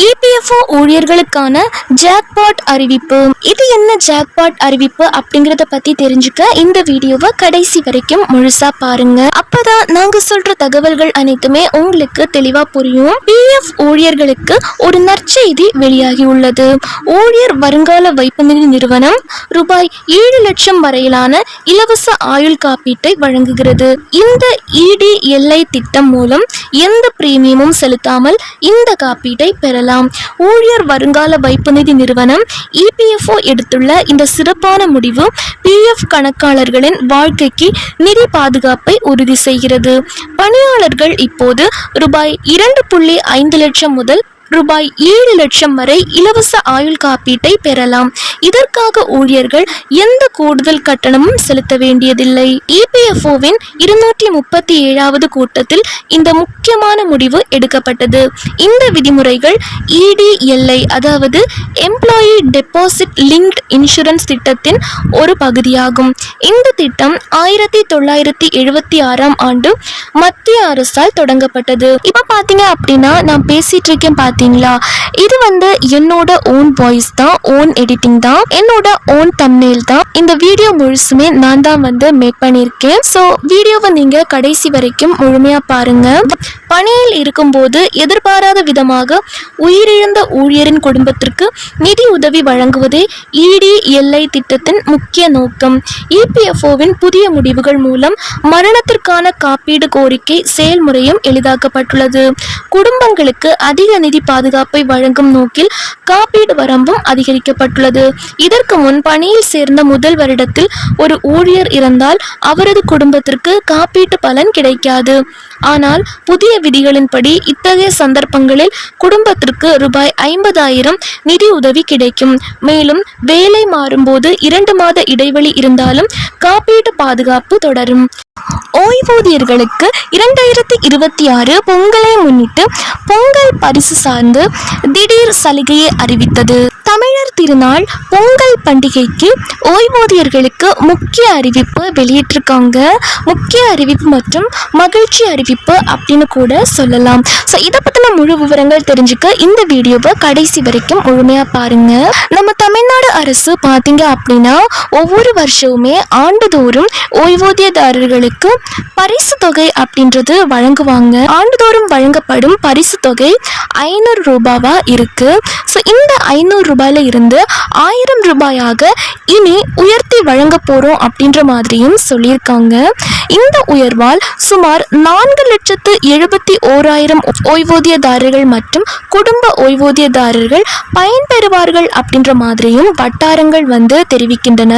EPFO ஊழியர்களுக்கான jackpot அறிவிப்பு. இது என்ன ஜாக்பாட் அறிவிப்பு அப்படிங்கறத பத்தி தெரிஞ்சுக்க இந்த வீடியோவை கடைசி வரைக்கும் முழுசா பாருங்க. அப்பதான் நாங்க சொல்ற தகவல்கள் அனைத்துமே உங்களுக்கு தெளிவா புரியும். பிஎஃப் ஊழியர்களுக்கு ஒரு நற்செய்தி வெளியாகி உள்ளது. ஊழியர் வருங்கால வைப்பு நிதி நிறுவனம் ரூபாய் 7 லட்சம் வரையிலான இலவச ஆயுள் காப்பீட்டை வழங்குகிறது. இந்த EDLI திட்டம் மூலம் எந்த பிரீமியமும் செலுத்தாமல் இந்த காப்பீட்டை பெறலாம். ஊழியர் வருங்கால வைப்பு நிதி நிறுவனம் இபிஎஃப்ஓ எடுத்துள்ள இந்த சிறப்பான முடிவு பிஎஃப் கணக்காளர்களின் வாழ்க்கைக்கு நிதி பாதுகாப்பை உறுதி செய்கிறது. பணியாளர்கள் இப்போது ரூபாய் 2.5 லட்சம் முதல் ரூபாய் 7 லட்சம் வரை இலவச ஆயுள் காப்பீட்டை பெறலாம். இதற்காக ஊழியர்கள் எந்த கூடுதல் கட்டணமும் செலுத்த வேண்டியதில்லை. இபிஎஃப்ஓவின் 237வது கூட்டத்தில் இந்த முக்கியமான முடிவு எடுக்கப்பட்டது. இந்த விதிமுறைகள் EDLI அதாவது எம்ப்ளாயி டெபாசிட் லிங்க்ட் இன்சூரன்ஸ் திட்டத்தின் ஒரு பகுதியாகும். இந்த திட்டம் 1976ஆம் ஆண்டு மத்திய அரசால் தொடங்கப்பட்டது. இப்ப பாத்தீங்க அப்படின்னா நான் பேசிட்டு இருக்கேன் பாத்தீங்களா, இது என்னோட ஓன் வாய்ஸ் தான், ஓன் எடிட்டிங் தான், என்னோட ஓன் தம்ப்நெயில் தான். இந்த வீடியோ முழுசுமே நான் தான் மேக் பண்ணியிருக்கேன். ஸோ வீடியோவை நீங்க கடைசி வரைக்கும் முழுமையா பாருங்க. பணியில் இருக்கும்போது எதிர்பாராத விதமாக உயிரிழந்த ஊழியரின் குடும்பத்திற்கு நிதி உதவி வழங்குவதே EDLI திட்டத்தின் முக்கிய நோக்கம். இபிஎஃப்ஓவின் புதிய முடிவுகள் மூலம் மரணத்திற்கான காப்பீடு கோரிக்கை செயல்முறையும் எளிதாக்கப்பட்டுள்ளது. குடும்பங்களுக்கு அதிக நிதி பாதுகாப்பை வழங்கும் நோக்கில் காப்பீடு வரம்பும் அதிகரிக்கப்பட்டுள்ளது. இதற்கு முன் பணியில் சேர்ந்த முதல் வருடத்தில் ஒரு ஊழியர் இறந்தால் அவரது குடும்பத்திற்கு காப்பீட்டு பலன் கிடைக்காது. ஆனால் புதிய விதிகளின்படி இத்தகைய சந்தர்ப்பங்களில் குடும்பத்திற்கு ரூபாய் 50,000 நிதி உதவி கிடைக்கும். மேலும் வேலை மாறும்போது 2 மாத இடைவெளி இருந்தாலும் காப்பீட்டு பாதுகாப்பு தொடரும். ஓய்வூதியர்களுக்கு 2026 பொங்கலை முன்னிட்டு பொங்கல் பரிசு சார்ந்து திடீர் சலுகையை அறிவித்தது. தமிழர் திருநாள் பொங்கல் பண்டிகைக்கு ஓய்வூதியர்களுக்கு முக்கிய அறிவிப்பு வெளியிட்டிருக்காங்க. முக்கிய அறிவிப்பு மற்றும் மகிழ்ச்சி அறிவிப்பு அப்படின்னு கூட சொல்லலாம். ஸோ இதை பற்றின முழு விவரங்கள் தெரிஞ்சுக்க இந்த வீடியோவை கடைசி வரைக்கும் முழுமையாக பாருங்க. நம்ம தமிழ்நாடு அரசு பார்த்தீங்க அப்படின்னா ஒவ்வொரு வருஷமுமே ஆண்டுதோறும் ஓய்வூதியதாரர்களுக்கு பரிசு தொகை அப்படின்றது வழங்குவாங்க. ஆண்டுதோறும் வழங்கப்படும் பரிசு தொகை 500 ரூபாவா இருக்கு. ஸோ இந்த 500 ரூபாயில இருந்து 1000 ரூபாயாக இனி உயர்த்தி வழங்க போறோம் அப்படின்ற மாதிரியும் சொல்லியிருக்காங்க. இந்த உயர்வால் சுமார் 4,71,000 ஓய்வூதியதாரர்கள் மற்றும் குடும்ப ஓய்வூதியதாரர்கள் பயன்பெறுவார்கள் அப்படின்ற மாதிரியும் வட்டாரங்கள் தெரிவிக்கின்றன.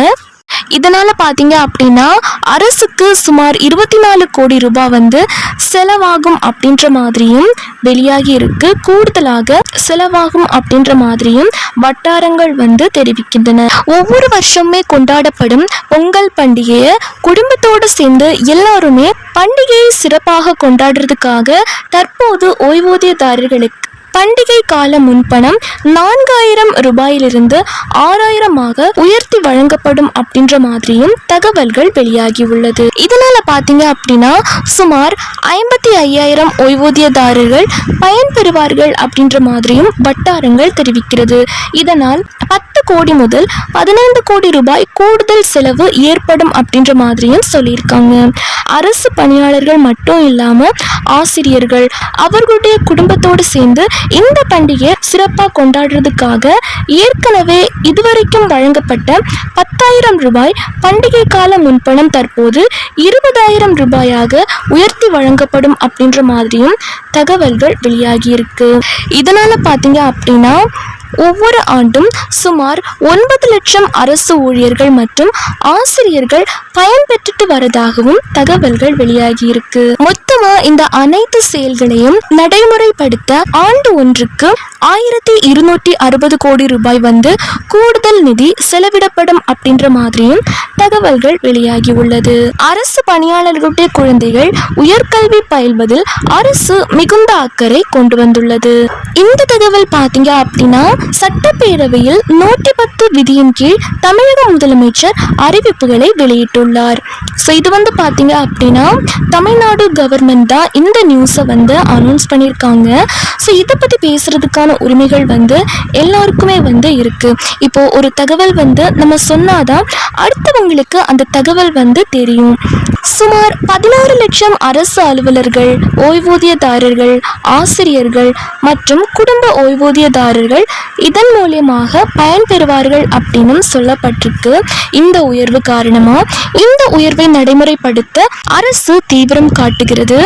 இதனால பாத்தீங்க அப்படின்னா அரசுக்கு சுமார் 24 கோடி ரூபாய் செலவாகும் அப்படின்ற மாதிரியும் வெளியாகி இருக்கு. கூடுதலாக செலவாகும் அப்படின்ற மாதிரியும் வட்டாரங்கள் தெரிவிக்கின்றன. ஒவ்வொரு வருஷமே கொண்டாடப்படும் பொங்கல் பண்டிகையை குடும்பத்தோடு சேர்ந்து எல்லாருமே பண்டிகையை சிறப்பாக கொண்டாடுறதுக்காக தற்போது ஓய்வூதியதாரர்களுக்கு பண்டிகை கால முன்பணம் 4,000 ரூபாயிலிருந்து 6,000 உயர்த்தி வழங்கப்படும் அப்படின்ற மாதிரியும் தகவல்கள் வெளியாகி உள்ளது. இதனால பாத்தீங்க அப்படின்னா சுமார் 55,000 ஓய்வூதியதாரர்கள் பயன்பெறுவார்கள் அப்படின்ற மாதிரியும் வட்டாரங்கள் தெரிவிக்கிறது. இதனால் 10 கோடி முதல் 15 கோடி ரூபாய் கூடுதல் செலவு ஏற்படும் அப்படின்ற மாதிரியும் சொல்லியிருக்காங்க. அரசு பணியாளர்கள் மட்டும் இல்லாம ஆசிரியர்கள் அவர்களுடைய குடும்பத்தோடு சேர்ந்து இந்த பண்டிகை சிறப்பாக கொண்டாடுறதுக்காக ஏற்கனவே இதுவரைக்கும் வழங்கப்பட்ட 10,000 ரூபாய் பண்டிகை கால முன்பணம் தற்போது 20,000 ரூபாயாக உயர்த்தி வழங்கப்படும் அப்படின்ற மாதிரியும் தகவல்கள் வெளியாகி இருக்கு. இதனால பாத்தீங்க அப்படின்னா ஒவ்வொரு ஆண்டும் சுமார் 9 லட்சம் அரசு ஊழியர்கள் மற்றும் ஆசிரியர்கள் பயன்பெற்றுட்டு வரதாகவும் தகவல்கள் வெளியாகி இருக்கு. மொத்தமா இந்த அனைத்து செயல்களையும் நடைமுறைப்படுத்த ஆண்டு ஒன்றுக்கு 1,260 கோடி ரூபாய் கூடுதல் நிதி செலவிடப்படும் அப்படின்ற மாதிரியும் தகவல்கள் வெளியாகி உள்ளது. அரசு பணியாளர்களுடைய குழந்தைகள் உயர்கல்வி பயில்வதில் அரசு மிகுந்த அக்கறை கொண்டு வந்துள்ளது. இந்த தகவல் பாத்தீங்க அப்படின்னா மற்றும் சட்டப்பேரவையில் 110 விதியின் கீழ் தமிழக முதலமைச்சர் அறிவிப்புகளை வெளியிட்டுள்ளார். ஸோ இது பார்த்தீங்க அப்படின்னா தமிழ்நாடு கவர்மெண்ட் தான் இந்த நியூஸை அனௌன்ஸ் பண்ணியிருக்காங்க. ஸோ இதை பற்றி பேசுறதுக்கான உரிமைகள் எல்லாருக்குமே இருக்கு. இப்போ ஒரு தகவல் நம்ம சொன்னாதான் அடுத்தவங்களுக்கு அந்த தகவல் தெரியும். சுமார் 16 லட்சம் அரசு அலுவலர்கள், ஓய்வூதியதாரர்கள், ஆசிரியர்கள் மற்றும் குடும்ப ஓய்வூதியதாரர்கள் இதன் மூலியமாக பயன்பெறுவார்கள் அப்படின்னு சொல்லப்பட்டிருக்கு. இந்த உயர்வு காரணமா இந்த உயர்வை நடைமுறைப்படுத்த அரசு தீவிரம் காட்டுகிறது.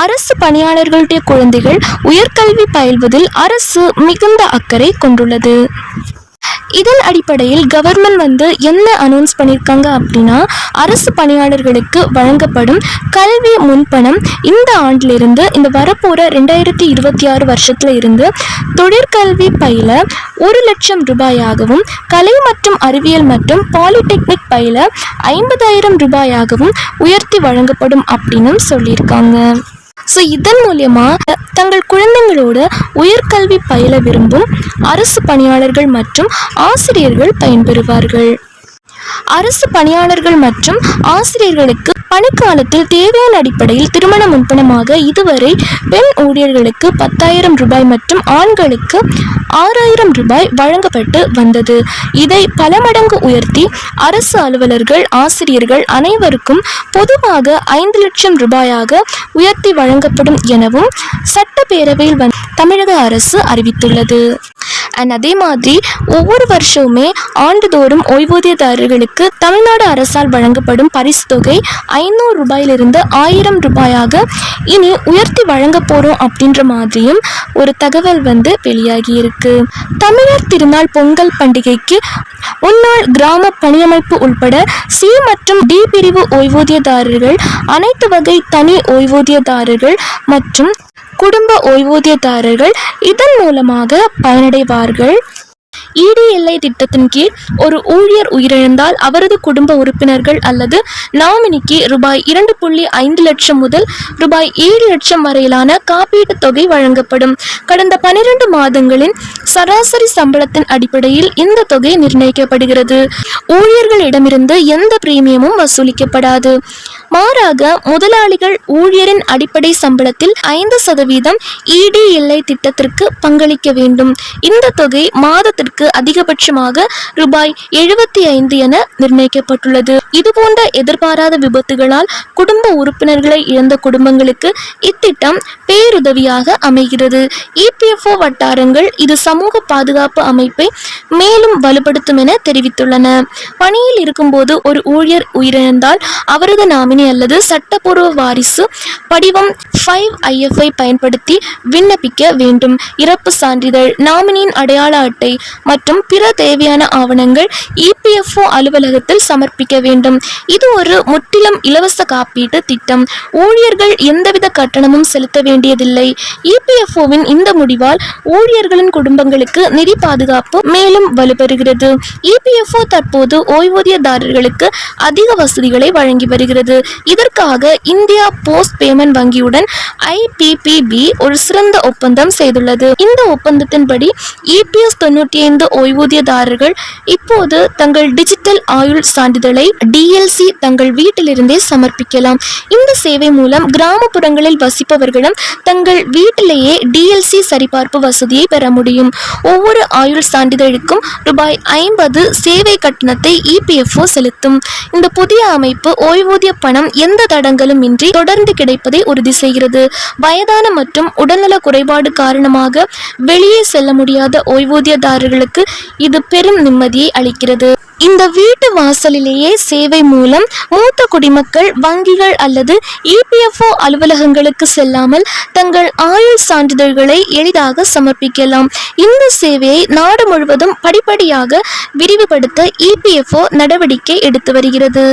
அரசு பணியாளர்களுடைய குழந்தைகள் உயர்கல்வி பயில்வதில் அரசு மிகுந்த அக்கறை கொண்டுள்ளது. இதன் அடிப்படையில் கவர்மெண்ட் என்ன அனௌன்ஸ் பண்ணியிருக்காங்க அப்படின்னா, அரசு பணியாளர்களுக்கு வழங்கப்படும் கல்வி முன்பணம் இந்த ஆண்டிலிருந்து இந்த வரப்போகிற 2026 வருஷத்துல இருந்து தொழிற்கல்வி பயில 1 லட்சம் ரூபாயாகவும், கலை மற்றும் அறிவியல் மற்றும் பாலிடெக்னிக் பயில 50,000 ரூபாயாகவும் உயர்த்தி வழங்கப்படும் அப்படின்னு சொல்லியிருக்காங்க. ஸோ இதன் மூலமா தங்கள் குழந்தைங்களோட உயர்கல்வி பயில விரும்பும் அரசு பணியாளர்கள் மற்றும் ஆசிரியர்கள் பயன்பெறுவார்கள். அரசு பணியாளர்கள் மற்றும் ஆசிரியர்களுக்கு பணிக்காலத்தில் தேவையான அடிப்படையில் திருமண முன்பணமாக இதுவரை பெண் ஊழியர்களுக்கு 10,000 ரூபாய் மற்றும் ஆண்களுக்கு 6,000 ரூபாய் வழங்கப்பட்டு வந்தது. இதை பல மடங்கு உயர்த்தி அரசு அலுவலர்கள், ஆசிரியர்கள் அனைவருக்கும் பொதுவாக 5 லட்சம் ரூபாயாக உயர்த்தி வழங்கப்படும் எனவும் சட்டப்பேரவையில் தமிழக அரசு அறிவித்துள்ளது. அண்ட் அதே மாதிரி ஒவ்வொரு வருஷமுமே ஆண்டுதோறும் ஓய்வூதியதாரர்களுக்கு தமிழ்நாடு அரசால் வழங்கப்படும் பரிசு தொகை 500 ரூபாயிலிருந்து 1000 ரூபாயாக இனி உயர்த்தி வழங்க போறோம் அப்படின்ற மாதிரியும் ஒரு தகவல் வெளியாகி இருக்கு. தமிழர் திருநாள் பொங்கல் பண்டிகைக்கு முன்னாள் கிராம பணியமைப்பு உள்பட சி மற்றும் டி பிரிவு ஓய்வூதியதாரர்கள், அனைத்து வகை தனி ஓய்வூதியதாரர்கள் மற்றும் குடும்ப ஓய்வூதியதாரர்கள் இதன் மூலமாக பயனடைவார்கள். EDLI திட்டத்தின் கீழ் ஒரு ஊழியர் உயிரிழந்தால் அவரது குடும்ப உறுப்பினர்கள் அல்லது நாமினிக்கு ரூபாய் 2.5 லட்சம் முதல் ரூபாய் 7 லட்சம் வரையிலான காப்பீட்டு தொகை வழங்கப்படும். கடந்த 12 மாதங்களின் சராசரி சம்பளத்தின் அடிப்படையில் இந்த தொகை நிர்ணயிக்கப்படுகிறது. ஊழியர்களிடமிருந்து எந்த பிரீமியமும் வசூலிக்கப்படாது. மாறாக முதலாளிகள் ஊழியரின் அடிப்படை சம்பளத்தில் 5% EDLI திட்டத்திற்கு பங்களிக்க வேண்டும். இந்த தொகை மாதத்திற்கு அதிகபட்சமாக ரூபாய் 75 என நிர்ணயிக்கப்பட்டுள்ளது. இதுபோன்ற எதிர்பாராத விபத்துகளால் குடும்ப உறுப்பினர்களை இழந்த குடும்பங்களுக்கு இத்திட்டம் பேருதவியாக அமைகிறது. EPFO வட்டாரங்கள் இது சமூக பாதுகாப்பு அமைப்பை மேலும் வலுப்படுத்தும் என தெரிவித்துள்ளன. பணியில் இருக்கும்போது ஒரு ஊழியர் உயிரிழந்தால் அவரது நாமினி அல்லது சட்டப்பூர்வ வாரிசு படிவம் 5IF பயன்படுத்தி விண்ணப்பிக்க வேண்டும். இறப்பு சான்றிதழ், நாமினியின் அடையாள அட்டை மற்றும் பிற தேவையான ஆவணங்கள் EPFO அலுவலகத்தில் சமர்ப்பிக்க வேண்டும். இது ஒரு முற்றிலும் இலவச காப்பீட்டு திட்டம். ஊழியர்கள் எந்தவித கட்டணமும் செலுத்த வேண்டியதில்லை. EPFOவின் இந்த முடிவால் ஊழியர்களின் குடும்பங்களுக்கு நிதி பாதுகாப்பு மேலும் வலுப்பெறுகிறது. EPFO தற்போது ஓய்வூதியதாரர்களுக்கு அதிக வசதிகளை வழங்கி வருகிறது. இதற்காக இந்தியா போஸ்ட் பேமெண்ட் வங்கியுடன் IPPB ஒரு சிறந்த ஒப்பந்தம் செய்துள்ளது. இந்த ஒப்பந்தத்தின்படி EPS 95 ஓய்வூதியதாரர்கள் இப்போது தங்கள் டிஜிட்டல் ஆயுள் சான்றிதழை DLC தங்கள் வீட்டிலிருந்தே சமர்ப்பிக்கலாம். இந்த சேவை மூலம் கிராமப்புறங்களில் வசிப்பவர்களும் தங்கள் வீட்டிலேயே DLC சரிபார்ப்பு வசதியை பெற முடியும். ஒவ்வொரு ஆயுள் சான்றிதழுக்கும் ரூபாய் 50 சேவை கட்டணத்தை EPFO செலுத்தும். இந்த புதிய அமைப்பு ஓய்வூதிய பணம் எந்த தடங்களும் இன்றி தொடர்ந்து கிடைப்பதை உறுதி செய்கிறது. வயதான மற்றும் உடல்நல குறைபாடு காரணமாக வெளியே செல்ல முடியாத ஓய்வூதியதாரர்களுக்கு இது பெரும் நிம்மதியை அளிக்கிறது. இந்த வீட்டு வாசலிலேயே சேவை மூலம் மூத்த குடிமக்கள் வங்கிகள் அல்லது EPFO அலுவலகங்களுக்கு செல்லாமல் தங்கள் ஆயுள் சான்றிதழ்களை எளிதாக சமர்ப்பிக்கலாம். இந்த சேவையை நாடு முழுவதும் படிப்படியாக விரிவுபடுத்த EPFO நடவடிக்கை எடுத்து வருகிறது.